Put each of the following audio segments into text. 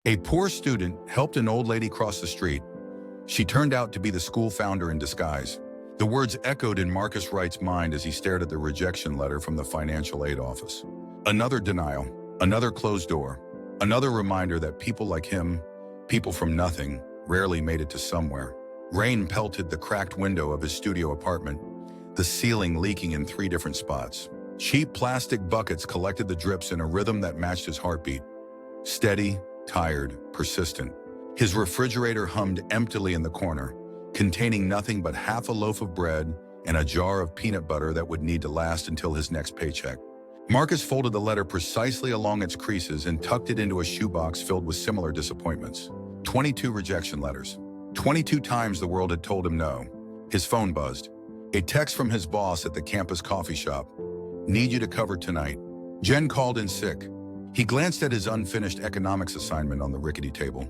A poor student helped an old lady cross the street. She turned out to be the school founder in disguise. The words echoed in Marcus Wright's mind as he stared at the rejection letter from the financial aid office. Another denial, another closed door, another reminder that people like him, people from nothing, rarely made it to somewhere. Rain pelted the cracked window of his studio apartment, the ceiling leaking in 3 different spots. Cheap plastic buckets collected the drips in a rhythm that matched his heartbeat. Steady, tired, persistent. His refrigerator hummed emptily in the corner, containing nothing but half a loaf of bread and a jar of peanut butter that would need to last until his next paycheck. Marcus folded the letter precisely along its creases and tucked it into a shoebox filled with similar disappointments. 22 rejection letters. 22 times the world had told him no. His phone buzzed. A text from his boss at the campus coffee shop. Need you to cover tonight. Jen called in sick. He glanced at his unfinished economics assignment on the rickety table.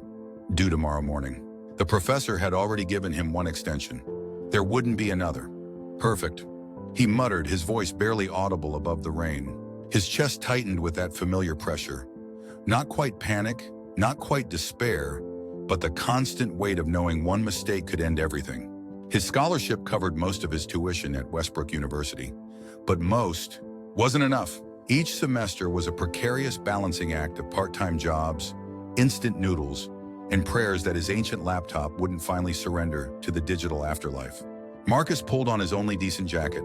Due tomorrow morning. The professor had already given him 1 extension. There wouldn't be another. Perfect. He muttered, his voice barely audible above the rain. His chest tightened with that familiar pressure. Not quite panic, not quite despair, but the constant weight of knowing one mistake could end everything. His scholarship covered most of his tuition at Westbrook University, but most wasn't enough. Each semester was a precarious balancing act of part-time jobs, instant noodles, and prayers that his ancient laptop wouldn't finally surrender to the digital afterlife. Marcus pulled on his only decent jacket,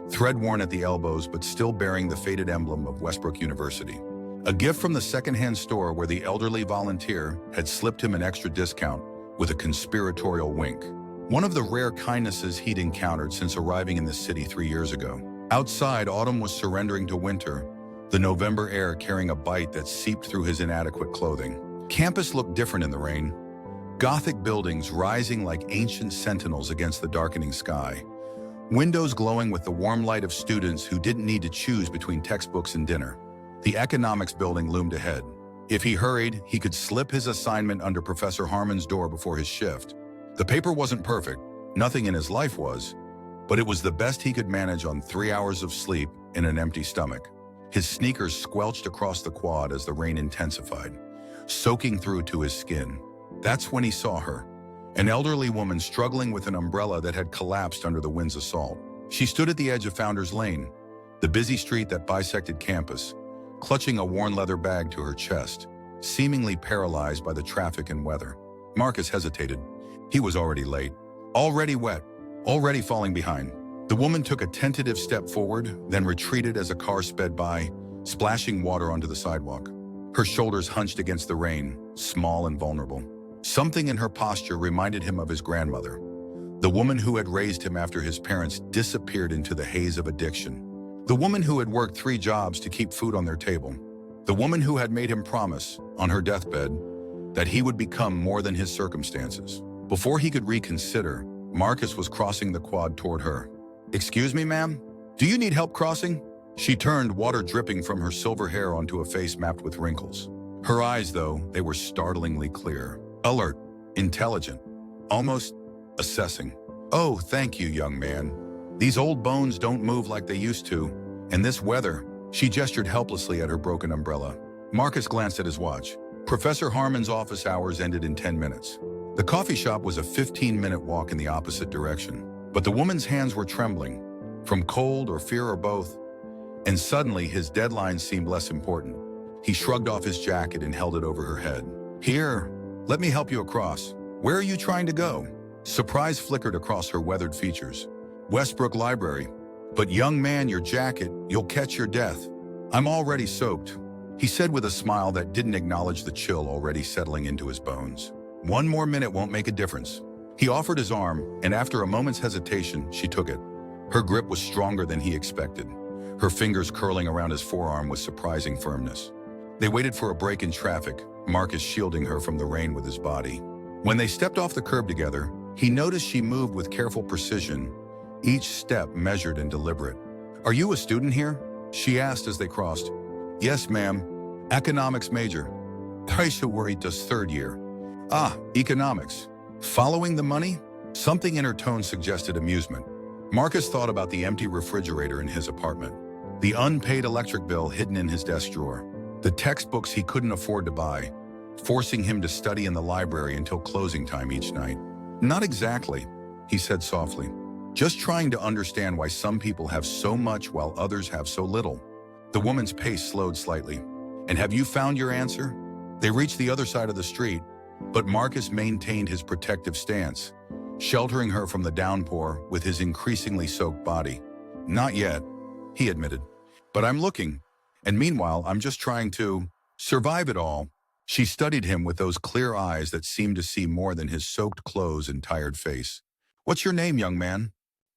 thread-worn at the elbows but still bearing the faded emblem of Westbrook University. A gift from the secondhand store where the elderly volunteer had slipped him an extra discount with a conspiratorial wink. One of the rare kindnesses he'd encountered since arriving in the city 3 years ago. Outside, autumn was surrendering to winter, the November air carrying a bite that seeped through his inadequate clothing. Campus looked different in the rain. Gothic buildings rising like ancient sentinels against the darkening sky. Windows glowing with the warm light of students who didn't need to choose between textbooks and dinner. The economics building loomed ahead. If he hurried, he could slip his assignment under Professor Harmon's door before his shift. The paper wasn't perfect, nothing in his life was, but it was the best he could manage on 3 hours of sleep in an empty stomach. His sneakers squelched across the quad as the rain intensified, soaking through to his skin. That's when he saw her, an elderly woman struggling with an umbrella that had collapsed under the wind's assault. She stood at the edge of Founders Lane, the busy street that bisected campus, clutching a worn leather bag to her chest, seemingly paralyzed by the traffic and weather. Marcus hesitated. He was already late, already wet, already falling behind. The woman took a tentative step forward, then retreated as a car sped by, splashing water onto the sidewalk. Her shoulders hunched against the rain, small and vulnerable. Something in her posture reminded him of his grandmother, the woman who had raised him after his parents disappeared into the haze of addiction. The woman who had worked 3 jobs to keep food on their table. The woman who had made him promise, on her deathbed, that he would become more than his circumstances. Before he could reconsider, Marcus was crossing the quad toward her. "Excuse me, ma'am? Do you need help crossing?" She turned, water dripping from her silver hair onto a face mapped with wrinkles. Her eyes, though, they were startlingly clear. Alert, intelligent, almost assessing. "Oh, thank you, young man. These old bones don't move like they used to, and this weather," she gestured helplessly at her broken umbrella. Marcus glanced at his watch. Professor Harmon's office hours ended in 10 minutes. The coffee shop was a 15-minute walk in the opposite direction. But the woman's hands were trembling, from cold or fear or both, and suddenly his deadline seemed less important. He shrugged off his jacket and held it over her head. "Here, let me help you across. Where are you trying to go?" Surprise flickered across her weathered features. "Westbrook Library." "But young man, your jacket, you'll catch your death." "I'm already soaked," he said with a smile that didn't acknowledge the chill already settling into his bones. "1 more minute won't make a difference." He offered his arm, and after a moment's hesitation, she took it. Her grip was stronger than he expected, her fingers curling around his forearm with surprising firmness. They waited for a break in traffic, Marcus shielding her from the rain with his body. When they stepped off the curb together, he noticed she moved with careful precision, each step measured and deliberate. "Are you a student here?" she asked as they crossed. "Yes, ma'am. Economics major. Taisha worried does 3rd year." "Ah, economics. Following the money?" Something in her tone suggested amusement. Marcus thought about the empty refrigerator in his apartment, the unpaid electric bill hidden in his desk drawer, the textbooks he couldn't afford to buy, forcing him to study in the library until closing time each night. Not exactly, he said softly. Just trying to understand why some people have so much while others have so little. The woman's pace slowed slightly. And have you found your answer? They reached the other side of the street, but Marcus maintained his protective stance, sheltering her from the downpour with his increasingly soaked body. Not yet, he admitted. But I'm looking. And meanwhile, I'm just trying to survive it all. She studied him with those clear eyes that seemed to see more than his soaked clothes and tired face. What's your name, young man?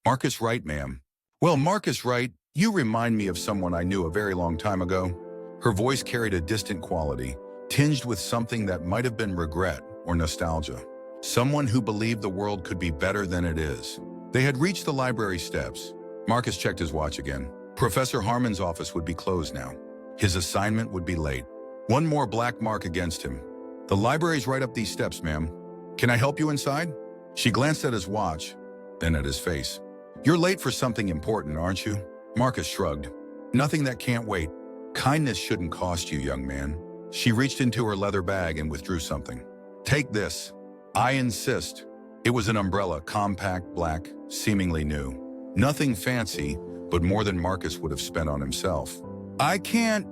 Marcus Wright, ma'am. Well, Marcus Wright, you remind me of someone I knew a very long time ago. Her voice carried a distant quality, tinged with something that might have been regret or nostalgia. Someone who believed the world could be better than it is. They had reached the library steps. Marcus checked his watch again. Professor Harmon's office would be closed now. His assignment would be late. One more black mark against him. The library's right up these steps, ma'am. Can I help you inside? She glanced at his watch, then at his face. You're late for something important, aren't you? Marcus shrugged. Nothing that can't wait. Kindness shouldn't cost you, young man. She reached into her leather bag and withdrew something. Take this. I insist. It was an umbrella, compact, black, seemingly new. Nothing fancy, but more than Marcus would have spent on himself. I can't.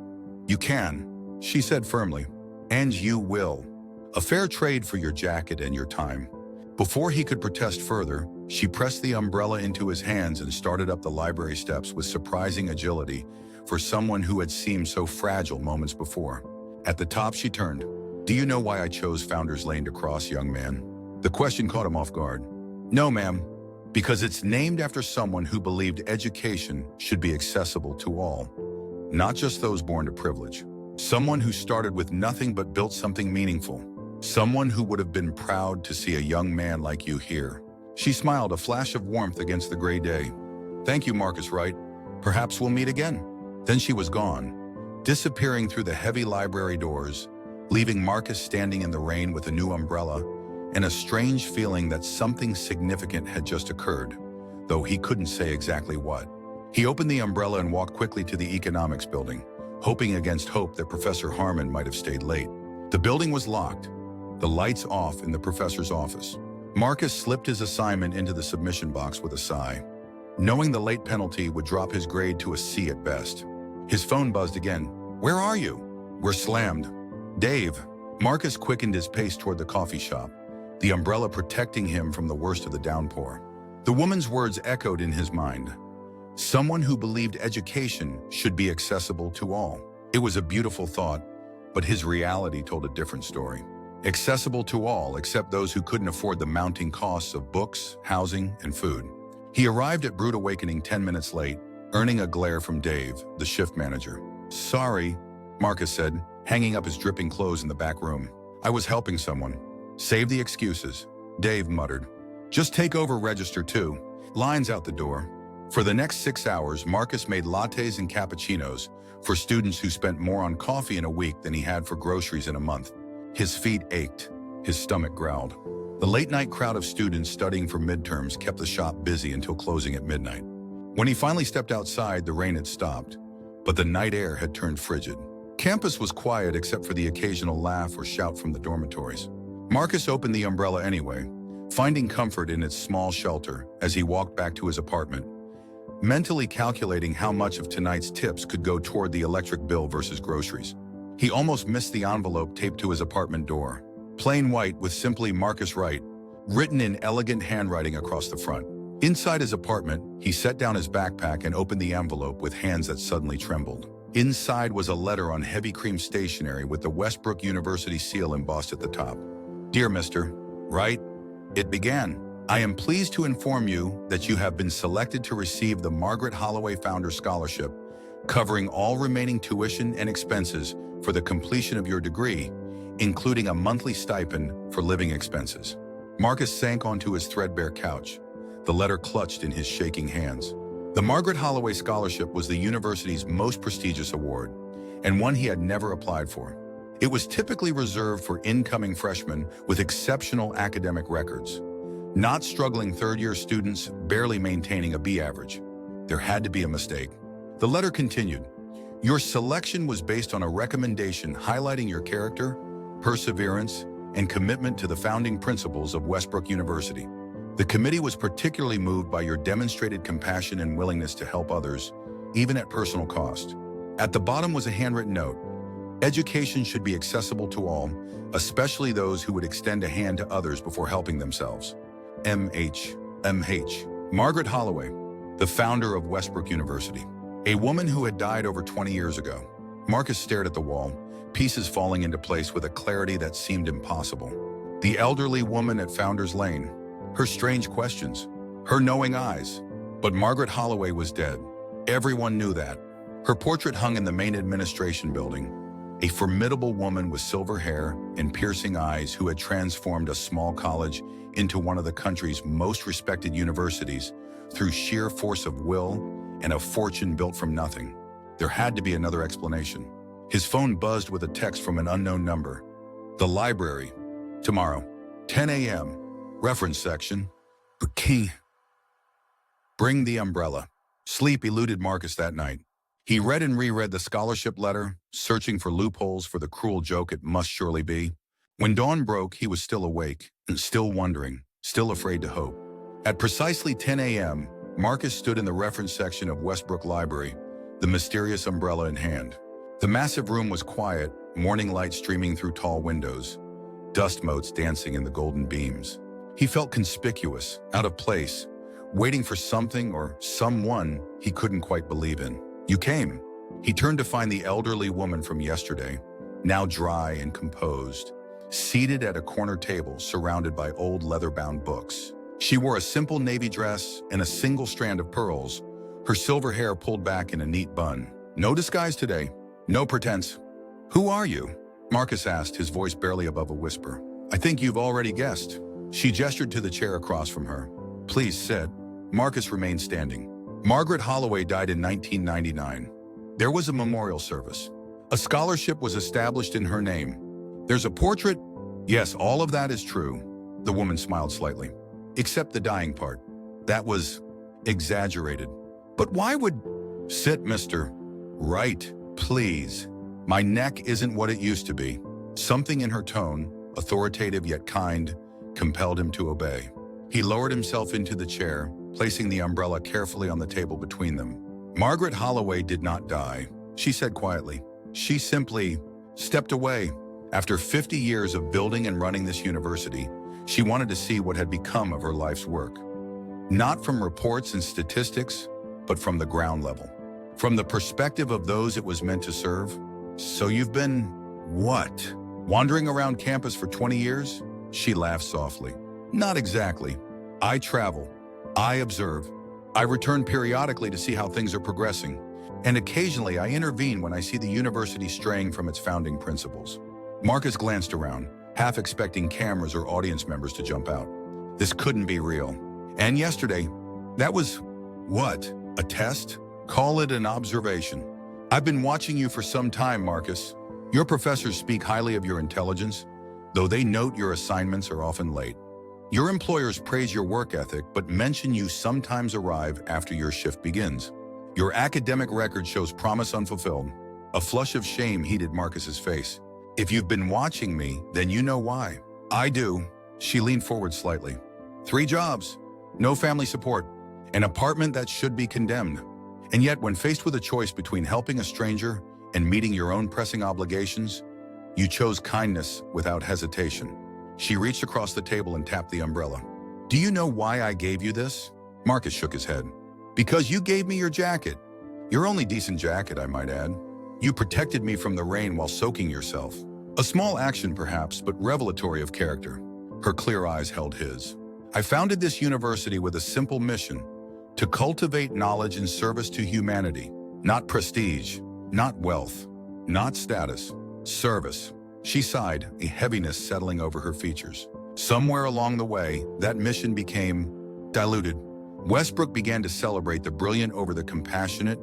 You can, she said firmly. And you will. A fair trade for your jacket and your time. Before he could protest further, she pressed the umbrella into his hands and started up the library steps with surprising agility for someone who had seemed so fragile moments before. At the top, she turned. Do you know why I chose Founders Lane to cross, young man? The question caught him off guard. No, ma'am. Because it's named after someone who believed education should be accessible to all, not just those born to privilege. Someone who started with nothing but built something meaningful. Someone who would have been proud to see a young man like you here. She smiled, a flash of warmth against the gray day. Thank you, Marcus Wright. Perhaps we'll meet again. Then she was gone, disappearing through the heavy library doors, leaving Marcus standing in the rain with a new umbrella and a strange feeling that something significant had just occurred, though he couldn't say exactly what. He opened the umbrella and walked quickly to the economics building, hoping against hope that Professor Harmon might have stayed late. The building was locked, the lights off in the professor's office. Marcus slipped his assignment into the submission box with a sigh, knowing the late penalty would drop his grade to a C at best. His phone buzzed again. Where are you? We're slammed. Dave. Marcus quickened his pace toward the coffee shop, the umbrella protecting him from the worst of the downpour. The woman's words echoed in his mind. Someone who believed education should be accessible to all. It was a beautiful thought, but his reality told a different story. Accessible to all except those who couldn't afford the mounting costs of books, housing, and food. He arrived at Brood Awakening 10 minutes late, earning a glare from Dave, the shift manager. Sorry, Marcus said, hanging up his dripping clothes in the back room. I was helping someone. Save the excuses, Dave muttered. Just take over register 2. Lines out the door. For the next 6 hours, Marcus made lattes and cappuccinos for students who spent more on coffee in a week than he had for groceries in a month. His feet ached. His stomach growled. The late-night crowd of students studying for midterms kept the shop busy until closing at midnight. When he finally stepped outside, the rain had stopped, but the night air had turned frigid. Campus was quiet except for the occasional laugh or shout from the dormitories. Marcus opened the umbrella anyway, finding comfort in its small shelter as he walked back to his apartment, mentally calculating how much of tonight's tips could go toward the electric bill versus groceries. He almost missed the envelope taped to his apartment door. Plain white with simply Marcus Wright, written in elegant handwriting across the front. Inside his apartment, he set down his backpack and opened the envelope with hands that suddenly trembled. Inside was a letter on heavy cream stationery with the Westbrook University seal embossed at the top. Dear Mr. Wright, it began. I am pleased to inform you that you have been selected to receive the Margaret Holloway Founder Scholarship, covering all remaining tuition and expenses for the completion of your degree, including a monthly stipend for living expenses. Marcus sank onto his threadbare couch, the letter clutched in his shaking hands. The Margaret Holloway Scholarship was the university's most prestigious award, and one he had never applied for. It was typically reserved for incoming freshmen with exceptional academic records, not struggling third-year students barely maintaining a B average. There had to be a mistake. The letter continued. Your selection was based on a recommendation highlighting your character, perseverance, and commitment to the founding principles of Westbrook University. The committee was particularly moved by your demonstrated compassion and willingness to help others, even at personal cost. At the bottom was a handwritten note. Education should be accessible to all, especially those who would extend a hand to others before helping themselves. M.H. Margaret Holloway, the founder of Westbrook University. A woman who had died over 20 years ago. Marcus stared at the wall, pieces falling into place with a clarity that seemed impossible. The elderly woman at Founders Lane. Her strange questions. Her knowing eyes. But Margaret Holloway was dead. Everyone knew that. Her portrait hung in the main administration building. A formidable woman with silver hair and piercing eyes who had transformed a small college into one of the country's most respected universities through sheer force of will and a fortune built from nothing. There had to be another explanation. His phone buzzed with a text from an unknown number. The library. Tomorrow. 10 a.m. Reference section. King. Bring the umbrella. Sleep eluded Marcus that night. He read and reread the scholarship letter, searching for loopholes for the cruel joke it must surely be. When dawn broke, he was still awake, and still wondering, still afraid to hope. At precisely 10 a.m., Marcus stood in the reference section of Westbrook Library, the mysterious umbrella in hand. The massive room was quiet, morning light streaming through tall windows, dust motes dancing in the golden beams. He felt conspicuous, out of place, waiting for something or someone he couldn't quite believe in. You came. He turned to find the elderly woman from yesterday, now dry and composed, seated at a corner table surrounded by old leather-bound books. She wore a simple navy dress and a single strand of pearls, her silver hair pulled back in a neat bun. No disguise today, no pretense. Who are you? Marcus asked, his voice barely above a whisper. I think you've already guessed. She gestured to the chair across from her. Please sit. Marcus remained standing. Margaret Holloway died in 1999. There was a memorial service. A scholarship was established in her name. There's a portrait? Yes, all of that is true. The woman smiled slightly. Except the dying part. That was exaggerated. But why would... Sit, mister. Right, please. My neck isn't what it used to be. Something in her tone, authoritative yet kind, compelled him to obey. He lowered himself into the chair, placing the umbrella carefully on the table between them. Margaret Holloway did not die, she said quietly. She simply stepped away. After 50 years of building and running this university, she wanted to see what had become of her life's work. Not from reports and statistics, but from the ground level. From the perspective of those it was meant to serve. So you've been, what? Wandering around campus for 20 years? She laughed softly. Not exactly. I travel. I observe. I return periodically to see how things are progressing. And occasionally I intervene when I see the university straying from its founding principles. Marcus glanced around, half expecting cameras or audience members to jump out. This couldn't be real. And yesterday, that was, what? A test? Call it an observation. I've been watching you for some time, Marcus. Your professors speak highly of your intelligence, though they note your assignments are often late. Your employers praise your work ethic, but mention you sometimes arrive after your shift begins. Your academic record shows promise unfulfilled. A flush of shame heated Marcus's face. If you've been watching me, then you know why. I do. She leaned forward slightly. 3 jobs, no family support, an apartment that should be condemned. And yet, when faced with a choice between helping a stranger and meeting your own pressing obligations, you chose kindness without hesitation. She reached across the table and tapped the umbrella. Do you know why I gave you this? Marcus shook his head. Because you gave me your jacket. Your only decent jacket, I might add. You protected me from the rain while soaking yourself. A small action, perhaps, but revelatory of character. Her clear eyes held his. I founded this university with a simple mission: to cultivate knowledge in service to humanity. Not prestige, not wealth, not status. Service. She sighed, a heaviness settling over her features. Somewhere along the way, that mission became diluted. Westbrook began to celebrate the brilliant over the compassionate,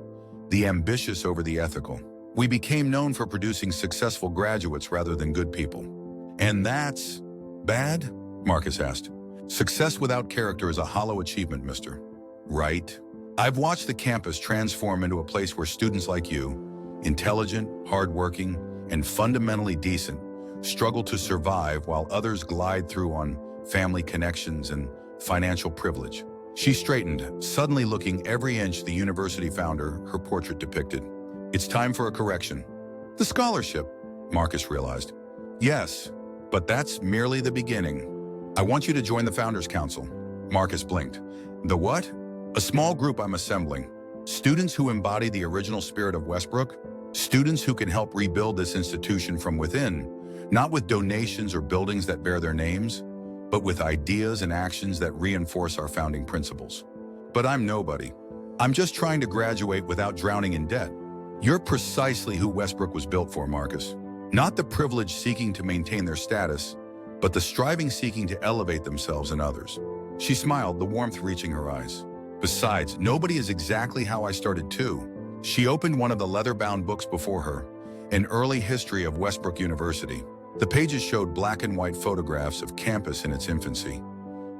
the ambitious over the ethical. We became known for producing successful graduates rather than good people. And that's bad? Marcus asked. Success without character is a hollow achievement, mister. Right? I've watched the campus transform into a place where students like you, intelligent, hardworking, and fundamentally decent, struggle to survive while others glide through on family connections and financial privilege. She straightened, suddenly looking every inch the university founder her portrait depicted. It's time for a correction. The scholarship, Marcus realized. Yes, but that's merely the beginning. I want you to join the Founders Council. Marcus blinked. The what? A small group I'm assembling. Students who embody the original spirit of Westbrook. Students who can help rebuild this institution from within, not with donations or buildings that bear their names, but with ideas and actions that reinforce our founding principles. But I'm nobody. I'm just trying to graduate without drowning in debt. You're precisely who Westbrook was built for, Marcus. Not the privileged seeking to maintain their status, but the striving seeking to elevate themselves and others. She smiled, the warmth reaching her eyes. Besides, nobody is exactly how I started too. She opened one of the leather-bound books before her, an early history of Westbrook University. The pages showed black and white photographs of campus in its infancy.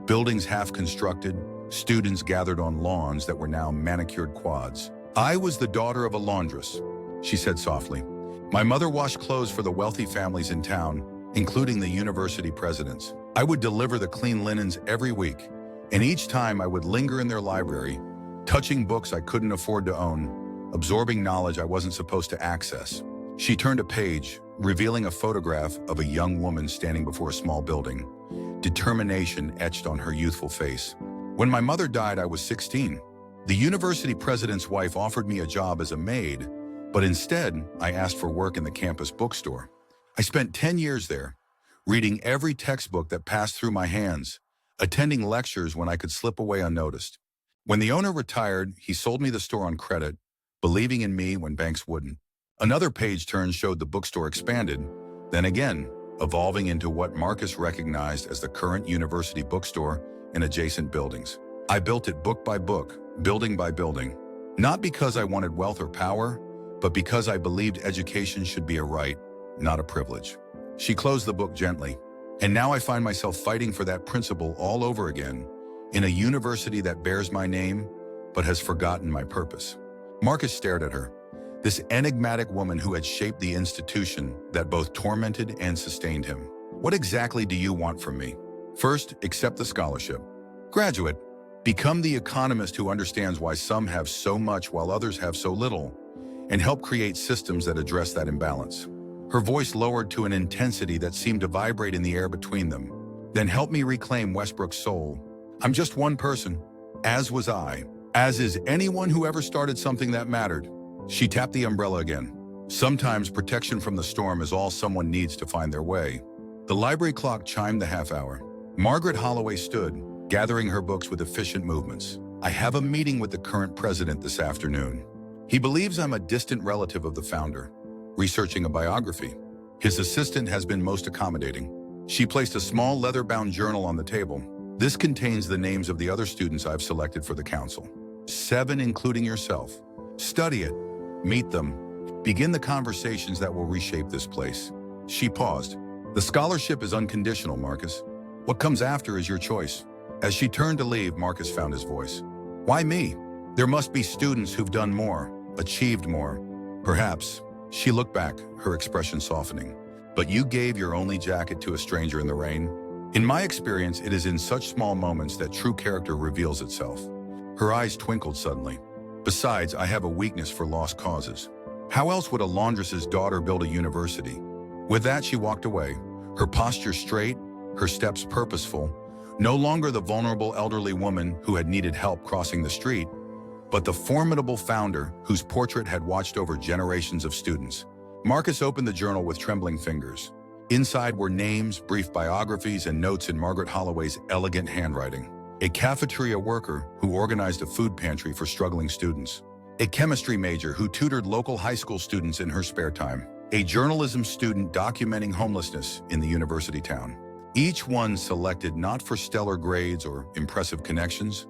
Buildings half constructed, students gathered on lawns that were now manicured quads. I was the daughter of a laundress, she said softly. My mother washed clothes for the wealthy families in town, including the university presidents. I would deliver the clean linens every week, and each time I would linger in their library, touching books I couldn't afford to own, absorbing knowledge I wasn't supposed to access. She turned a page, revealing a photograph of a young woman standing before a small building, determination etched on her youthful face. When my mother died, I was 16. The university president's wife offered me a job as a maid, but instead, I asked for work in the campus bookstore. I spent 10 years there, reading every textbook that passed through my hands, attending lectures when I could slip away unnoticed. When the owner retired, he sold me the store on credit, believing in me when banks wouldn't. Another page turn showed the bookstore expanded, then again, evolving into what Marcus recognized as the current university bookstore and adjacent buildings. I built it book by book, building by building, not because I wanted wealth or power, but because I believed education should be a right, not a privilege. She closed the book gently, and now I find myself fighting for that principle all over again, in a university that bears my name, but has forgotten my purpose. Marcus stared at her, this enigmatic woman who had shaped the institution that both tormented and sustained him. What exactly do you want from me? First, accept the scholarship. Graduate, become the economist who understands why some have so much while others have so little, and help create systems that address that imbalance. Her voice lowered to an intensity that seemed to vibrate in the air between them. Then help me reclaim Westbrook's soul. I'm just one person, as was I, as is anyone who ever started something that mattered. She tapped the umbrella again. Sometimes protection from the storm is all someone needs to find their way. The library clock chimed the half hour. Margaret Holloway stood, gathering her books with efficient movements. I have a meeting with the current president this afternoon. He believes I'm a distant relative of the founder, researching a biography. His assistant has been most accommodating. She placed a small leather-bound journal on the table. This contains the names of the other students I've selected for the council. 7, including yourself. Study it, meet them, begin the conversations that will reshape this place. She paused. The scholarship is unconditional, Marcus. What comes after is your choice. As she turned to leave, Marcus found his voice. Why me? There must be students who've done more, achieved more. Perhaps. She looked back, her expression softening. But you gave your only jacket to a stranger in the rain. In my experience, it is in such small moments that true character reveals itself. Her eyes twinkled suddenly. Besides, I have a weakness for lost causes. How else would a laundress's daughter build a university? With that, she walked away, her posture straight, her steps purposeful, no longer the vulnerable elderly woman who had needed help crossing the street, but the formidable founder whose portrait had watched over generations of students. Marcus opened the journal with trembling fingers. Inside were names, brief biographies, and notes in Margaret Holloway's elegant handwriting. A cafeteria worker who organized a food pantry for struggling students. A chemistry major who tutored local high school students in her spare time. A journalism student documenting homelessness in the university town. Each one selected not for stellar grades or impressive connections,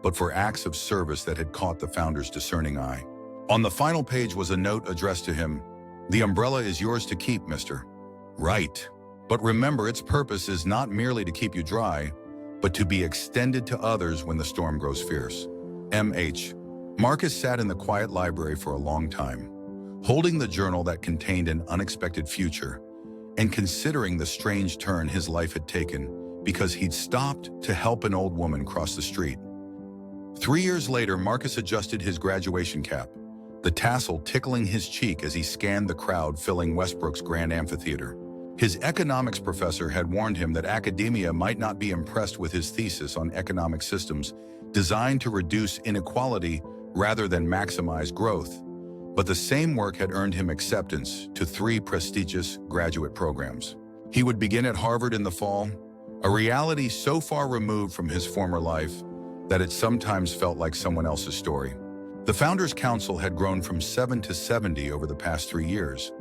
but for acts of service that had caught the founder's discerning eye. On the final page was a note addressed to him. The umbrella is yours to keep, mister. Right. But remember, its purpose is not merely to keep you dry, but to be extended to others when the storm grows fierce. M.H. Marcus sat in the quiet library for a long time, holding the journal that contained an unexpected future, and considering the strange turn his life had taken because he'd stopped to help an old woman cross the street. 3 years later, Marcus adjusted his graduation cap, the tassel tickling his cheek as he scanned the crowd filling Westbrook's grand amphitheater. His economics professor had warned him that academia might not be impressed with his thesis on economic systems designed to reduce inequality rather than maximize growth. But the same work had earned him acceptance to 3 prestigious graduate programs. He would begin at Harvard in the fall, a reality so far removed from his former life that it sometimes felt like someone else's story. The Founders Council had grown from 7 to 70 over the past 3 years,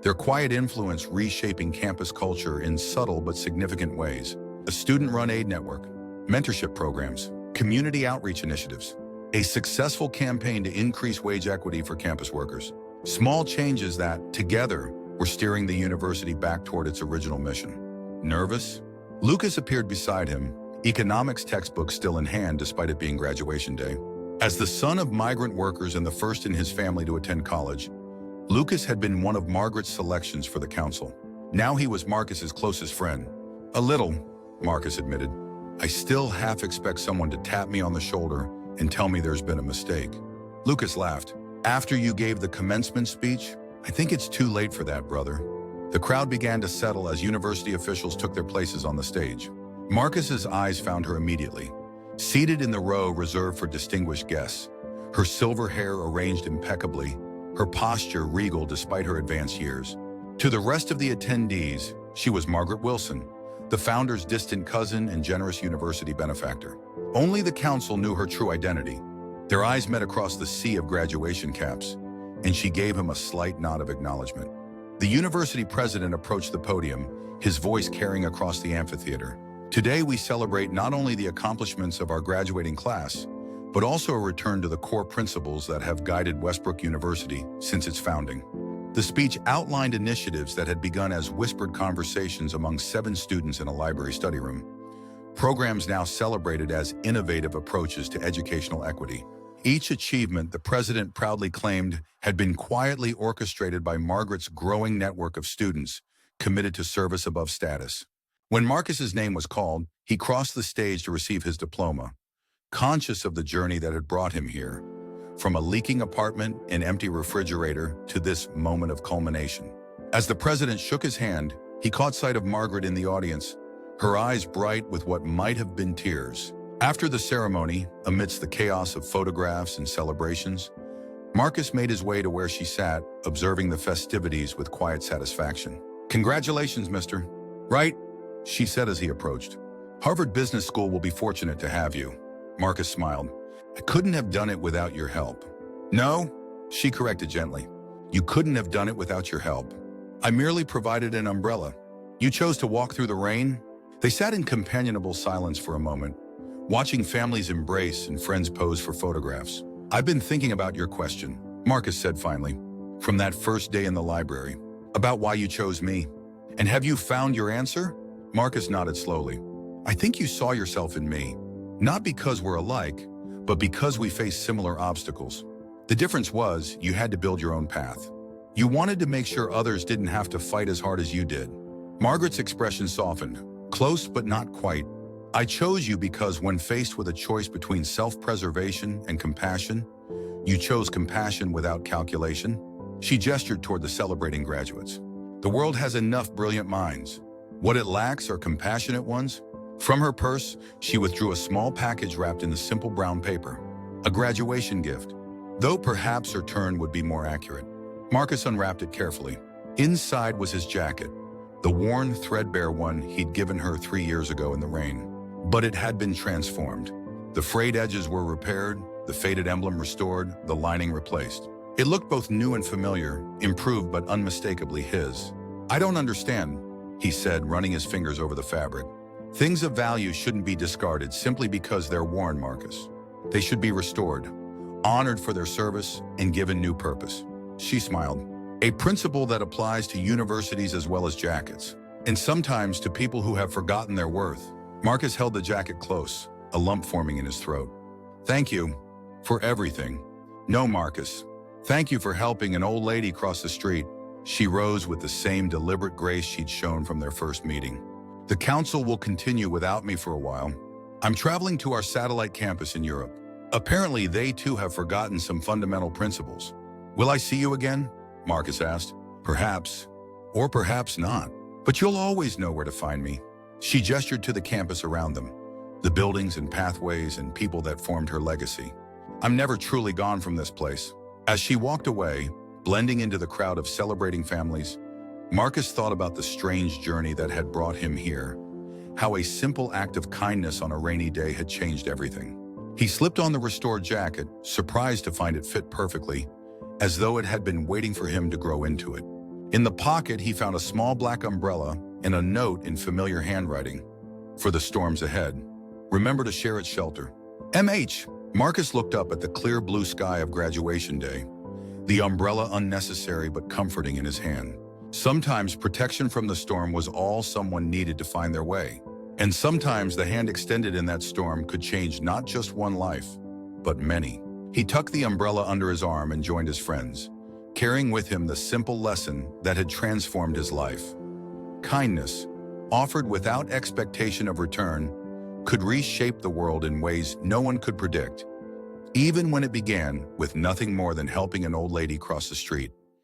their quiet influence reshaping campus culture in subtle but significant ways. A student-run aid network, mentorship programs, community outreach initiatives, a successful campaign to increase wage equity for campus workers. Small changes that, together, were steering the university back toward its original mission. Nervous? Lucas appeared beside him, economics textbook still in hand despite it being graduation day. As the son of migrant workers and the first in his family to attend college, Lucas had been one of Margaret's selections for the council. Now he was Marcus's closest friend. A little, Marcus admitted. I still half expect someone to tap me on the shoulder and tell me there's been a mistake. Lucas laughed. After you gave the commencement speech, I think it's too late for that, brother. The crowd began to settle as university officials took their places on the stage. Marcus's eyes found her immediately, seated in the row reserved for distinguished guests, her silver hair arranged impeccably, her posture regal despite her advanced years. To the rest of the attendees, she was Margaret Wilson, the founder's distant cousin and generous university benefactor. Only the council knew her true identity. Their eyes met across the sea of graduation caps, and she gave him a slight nod of acknowledgement. The university president approached the podium, his voice carrying across the amphitheater. Today we celebrate not only the accomplishments of our graduating class, but also a return to the core principles that have guided Westbrook University since its founding. The speech outlined initiatives that had begun as whispered conversations among 7 students in a library study room. Programs now celebrated as innovative approaches to educational equity. Each achievement, the president proudly claimed, had been quietly orchestrated by Margaret's growing network of students committed to service above status. When Marcus's name was called, he crossed the stage to receive his diploma, conscious of the journey that had brought him here, from a leaking apartment and empty refrigerator to this moment of culmination. As the president shook his hand, he caught sight of Margaret in the audience, her eyes bright with what might have been tears. After the ceremony, amidst the chaos of photographs and celebrations, Marcus made his way to where she sat, observing the festivities with quiet satisfaction. "Congratulations, mister." "Right," she said as he approached. "Harvard Business School will be fortunate to have you." Marcus smiled. "I couldn't have done it without your help." "No," she corrected gently. "You couldn't have done it without your help. I merely provided an umbrella. You chose to walk through the rain." They sat in companionable silence for a moment, watching families embrace and friends pose for photographs. "I've been thinking about your question," Marcus said finally, "from that first day in the library, about why you chose me. And have you found your answer?" Marcus nodded slowly. "I think you saw yourself in me, not because we're alike, but because we face similar obstacles. The difference was you had to build your own path. You wanted to make sure others didn't have to fight as hard as you did." Margaret's expression softened, close but not quite. "I chose you because when faced with a choice between self-preservation and compassion, you chose compassion without calculation." She gestured toward the celebrating graduates. "The world has enough brilliant minds. What it lacks are compassionate ones." From her purse, she withdrew a small package wrapped in the simple brown paper, a graduation gift, though perhaps her turn would be more accurate. Marcus unwrapped it carefully. Inside was his jacket, the worn, threadbare one he'd given her 3 years ago in the rain. But it had been transformed. The frayed edges were repaired, the faded emblem restored, the lining replaced. It looked both new and familiar, improved but unmistakably his. "I don't understand," he said, running his fingers over the fabric. "Things of value shouldn't be discarded simply because they're worn, Marcus. They should be restored, honored for their service, and given new purpose." She smiled. "A principle that applies to universities as well as jackets, and sometimes to people who have forgotten their worth." Marcus held the jacket close, a lump forming in his throat. "Thank you for everything." "No, Marcus. Thank you for helping an old lady cross the street." She rose with the same deliberate grace she'd shown from their first meeting. The council will continue without me for a while. I'm traveling to our satellite campus in Europe. Apparently, they too have forgotten some fundamental principles. Will I see you again? Marcus asked. Perhaps, or perhaps not. But you'll always know where to find me. She gestured to the campus around them, the buildings and pathways and people that formed her legacy. I'm never truly gone from this place. As she walked away, blending into the crowd of celebrating families, Marcus thought about the strange journey that had brought him here, how a simple act of kindness on a rainy day had changed everything. He slipped on the restored jacket, surprised to find it fit perfectly, as though it had been waiting for him to grow into it. In the pocket, he found a small black umbrella and a note in familiar handwriting. For the storms ahead, remember to share its shelter. MH. Marcus looked up at the clear blue sky of graduation day, the umbrella unnecessary but comforting in his hand. Sometimes protection from the storm was all someone needed to find their way. And sometimes the hand extended in that storm could change not just one life, but many. He tucked the umbrella under his arm and joined his friends, carrying with him the simple lesson that had transformed his life. Kindness, offered without expectation of return, could reshape the world in ways no one could predict, even when it began with nothing more than helping an old lady cross the street.